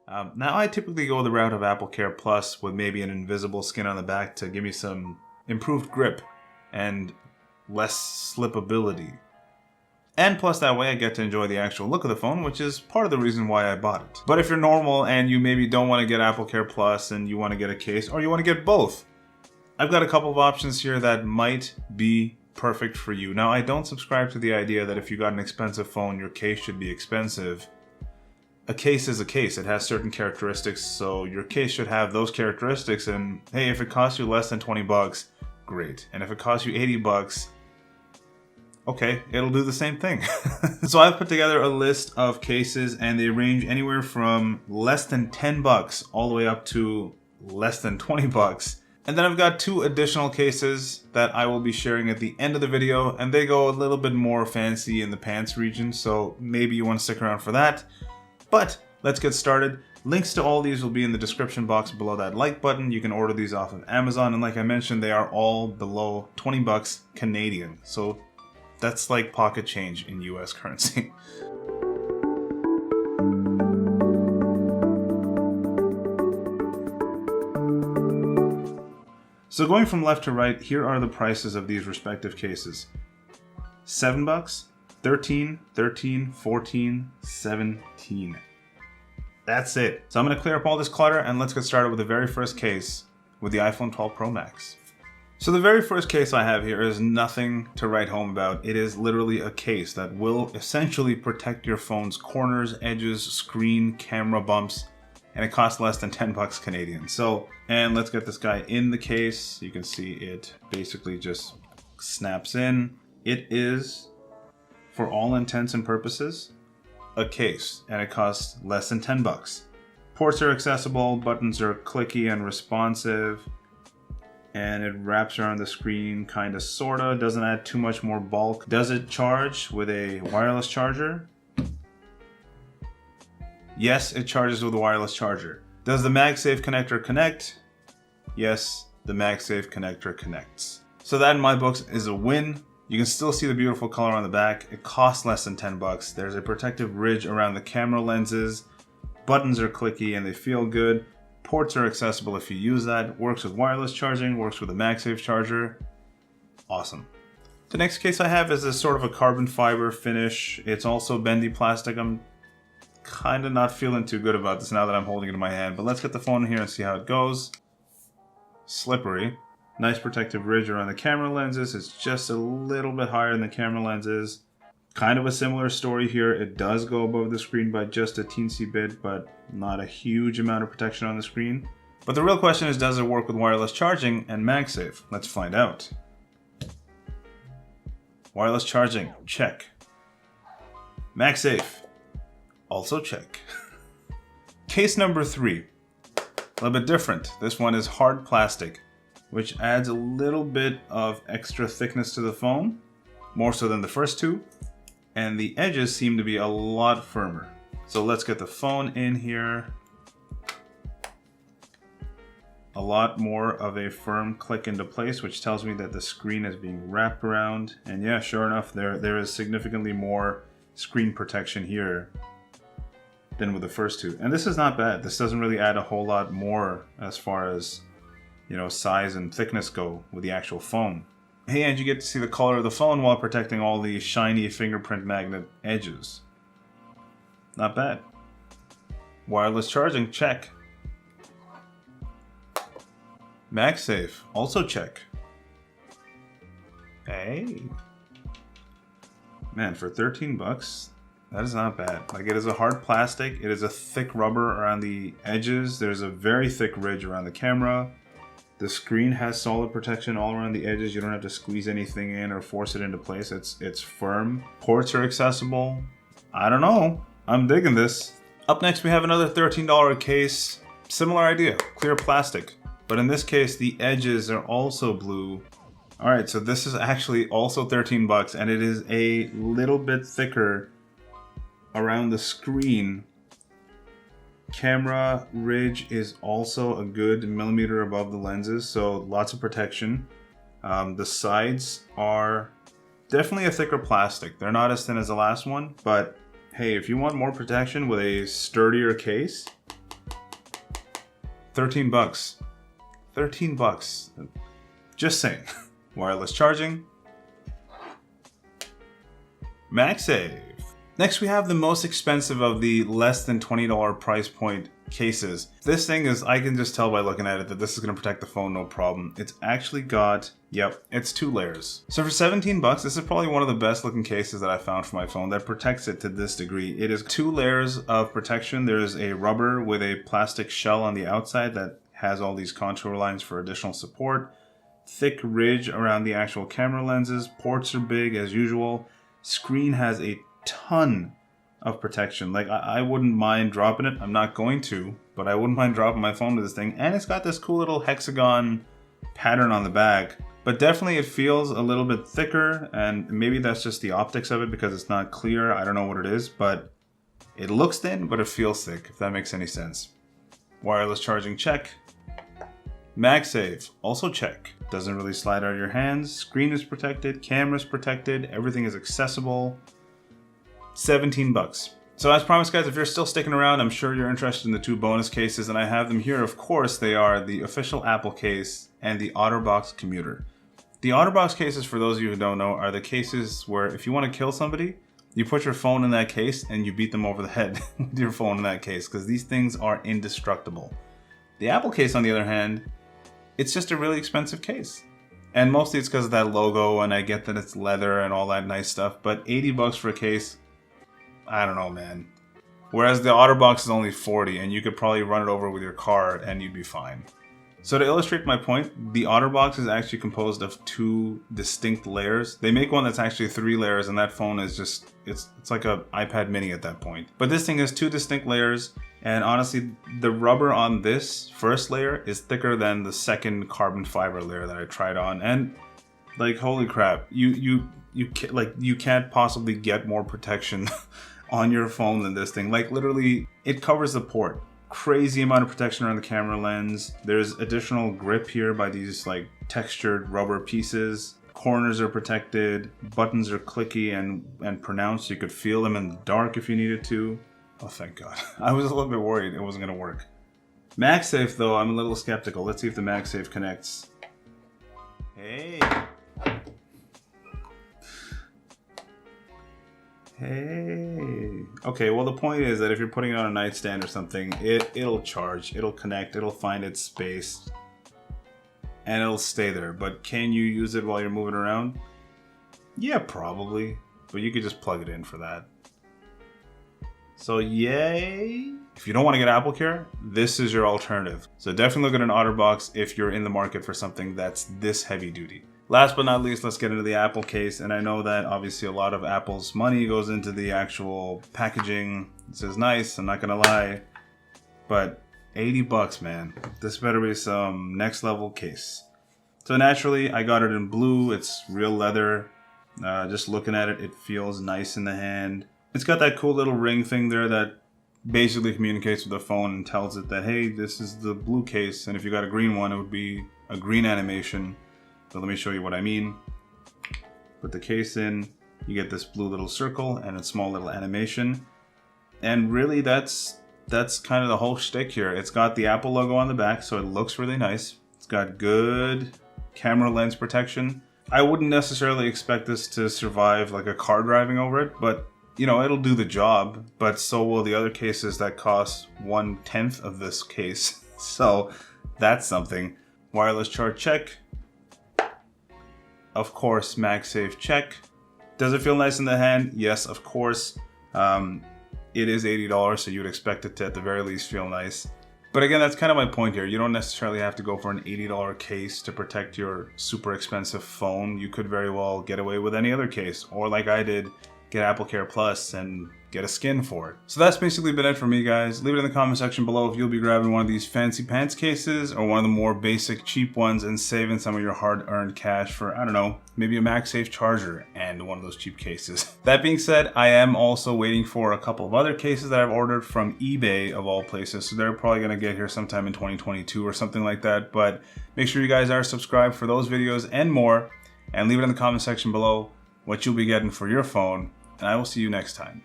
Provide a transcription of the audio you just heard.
Now I typically go the route of AppleCare Plus with maybe an invisible skin on the back to give me some improved grip and less slippability. And plus that way I get to enjoy the actual look of the phone, which is part of the reason why I bought it. But if you're normal and you maybe don't want to get AppleCare Plus and you want to get a case, or you want to get both, I've got a couple of options here that might be perfect for you. Now I don't subscribe to the idea that if you got an expensive phone, your case should be expensive. A case is a case. It has certain characteristics, so your case should have those characteristics, and hey, if it costs you less than 20 bucks, great. And if it costs you 80 bucks, okay, it'll do the same thing. So I've put together a list of cases, and they range anywhere from less than 10 bucks all the way up to less than 20 bucks. And then I've got two additional cases that I will be sharing at the end of the video, and they go a little bit more fancy in the pants region, so maybe you want to stick around for that. But let's get started. Links to all these will be in the description box below that like button. You can order these off of Amazon, and like I mentioned, they are all below 20 bucks Canadian. So that's like pocket change in US currency. So going from left to right, here are the prices of these respective cases. 7 bucks, 13, 13, 14, 17. That's it. So I'm going to clear up all this clutter and let's get started with the very first case with the iPhone 12 Pro Max. So the very first case I have here is nothing to write home about. It is literally a case that will essentially protect your phone's corners, edges, screen, camera bumps, and it costs less than 10 bucks Canadian. So, and let's get this guy in the case. You can see it basically just snaps in. It is, for all intents and purposes, a case, and it costs less than 10 bucks. Ports are accessible, buttons are clicky and responsive, and it wraps around the screen kinda sorta, doesn't add too much more bulk. Does it charge with a wireless charger? Yes, it charges with a wireless charger. Does the MagSafe connector connect? Yes, the MagSafe connector connects. So that in my books is a win. You can still see the beautiful color on the back. It costs less than 10 bucks. There's a protective ridge around the camera lenses. Buttons are clicky and they feel good. Ports are accessible if you use that. Works with wireless charging, works with a MagSafe charger. Awesome. The next case I have is a sort of a carbon fiber finish. It's also bendy plastic. I'm kind of not feeling too good about this now that I'm holding it in my hand, but let's get the phone in here and see how it goes. Slippery. Nice protective ridge around the camera lenses. It's just a little bit higher than the camera lenses. Kind of a similar story here. It does go above the screen by just a teensy bit, but not a huge amount of protection on the screen. But the real question is, does it work with wireless charging and MagSafe? Let's find out. Wireless charging, check. MagSafe, also check. Case number 3, a little bit different. This one is hard plastic, which adds a little bit of extra thickness to the phone, more so than the first two, and the edges seem to be a lot firmer. So let's get the phone in here. A lot more of a firm click into place, which tells me that the screen is being wrapped around. And yeah, sure enough, there is significantly more screen protection here than with the first two. And this is not bad. This doesn't really add a whole lot more as far as, you know, size and thickness go with the actual phone. Hey, and you get to see the color of the phone while protecting all the shiny fingerprint magnet edges. Not bad. Wireless charging, check. MagSafe, also check. Hey. Man, for 13 bucks, that is not bad. Like, it is a hard plastic, it is a thick rubber around the edges, there's a very thick ridge around the camera. The screen has solid protection all around the edges. You don't have to squeeze anything in or force it into place. It's firm. Ports are accessible. I don't know. I'm digging this. Up next, we have another $13 case. Similar idea, clear plastic. But in this case, the edges are also blue. All right, so this is actually also 13 bucks, and it is a little bit thicker around the screen. Camera ridge is also a good millimeter above the lenses, so lots of protection. The sides are definitely a thicker plastic. They're not as thin as the last one, but hey, if you want more protection with a sturdier case, 13 bucks. 13 bucks. Just saying. Wireless charging. MagSafe. Next we have the most expensive of the less than $20 price point cases. This thing is, I can just tell by looking at it that this is going to protect the phone no problem. It's actually got, yep, it's 2 layers. So for 17 bucks, this is probably one of the best looking cases that I found for my phone that protects it to this degree. It is 2 layers of protection. There's a rubber with a plastic shell on the outside that has all these contour lines for additional support. Thick ridge around the actual camera lenses. Ports are big as usual. Screen has a ton of protection. Like, I wouldn't mind dropping it. I'm not going to, but I wouldn't mind dropping my phone to this thing. And it's got this cool little hexagon pattern on the back. But definitely it feels a little bit thicker, and maybe that's just the optics of it because it's not clear. I don't know what it is, but it looks thin, but it feels thick, if that makes any sense. Wireless charging, check. MagSafe, also check. Doesn't really slide out of your hands. Screen is protected, camera's protected, everything is accessible. 17 bucks. So as promised guys, if you're still sticking around, I'm sure you're interested in the 2 bonus cases, and I have them here. Of course, they are the official Apple case and the OtterBox commuter. The OtterBox cases, for those of you who don't know, are the cases where if you want to kill somebody, you put your phone in that case and you beat them over the head with your phone in that case, because these things are indestructible. The Apple case, on the other hand, it's just a really expensive case. And mostly it's because of that logo, and I get that it's leather and all that nice stuff, but 80 bucks for a case, I don't know, man. Whereas the OtterBox is only 40, and you could probably run it over with your car and you'd be fine. So to illustrate my point, the OtterBox is actually composed of 2 distinct layers. They make one that's actually 3 layers, and that phone is just, it's like an iPad mini at that point. But this thing has 2 distinct layers, and honestly, the rubber on this first layer is thicker than the second carbon fiber layer that I tried on. And like, holy crap, you can't possibly get more protection on your phone than this thing. Like, literally, it covers the port. Crazy amount of protection around the camera lens. There's additional grip here by these like textured rubber pieces. Corners are protected. Buttons are clicky and pronounced. You could feel them in the dark if you needed to. Oh, thank God. I was a little bit worried it wasn't gonna work. MagSafe though, I'm a little skeptical. Let's see if the MagSafe connects. Hey. Hey. Okay, well the point is that if you're putting it on a nightstand or something, it'll charge, it'll connect, it'll find its space, and it'll stay there. But can you use it while you're moving around? Yeah, probably. But you could just plug it in for that. So yay! If you don't want to get AppleCare, this is your alternative. So definitely look at an OtterBox if you're in the market for something that's this heavy duty. Last but not least, let's get into the Apple case. And I know that obviously a lot of Apple's money goes into the actual packaging. This is nice, I'm not gonna lie. But 80 bucks, man. This better be some next level case. So naturally, I got it in blue. It's real leather. Just looking at it, it feels nice in the hand. It's got that cool little ring thing there that basically communicates with the phone and tells it that, hey, this is the blue case. And if you got a green one, it would be a green animation. So let me show you what I mean. Put the case in, you get this blue little circle and a small little animation. And really that's kind of the whole shtick here. It's got the Apple logo on the back, so it looks really nice. It's got good camera lens protection. I wouldn't necessarily expect this to survive like a car driving over it, but you know, it'll do the job, but so will the other cases that cost 1/10 of this case. So that's something. Wireless charge, check. Of course, MagSafe, check. Does it feel nice in the hand? Yes, of course. It is $80, so you'd expect it to at the very least feel nice. But again, that's kind of my point here. You don't necessarily have to go for an $80 case to protect your super expensive phone. You could very well get away with any other case, or like I did, get AppleCare Plus and get a skin for it. So that's basically been it for me, guys. Leave it in the comment section below if you'll be grabbing one of these fancy pants cases or one of the more basic cheap ones and saving some of your hard-earned cash for, I don't know, maybe a MagSafe charger and one of those cheap cases. That being said, I am also waiting for a couple of other cases that I've ordered from eBay of all places. So they're probably gonna get here sometime in 2022 or something like that. But make sure you guys are subscribed for those videos and more, and leave it in the comment section below what you'll be getting for your phone, and I will see you next time.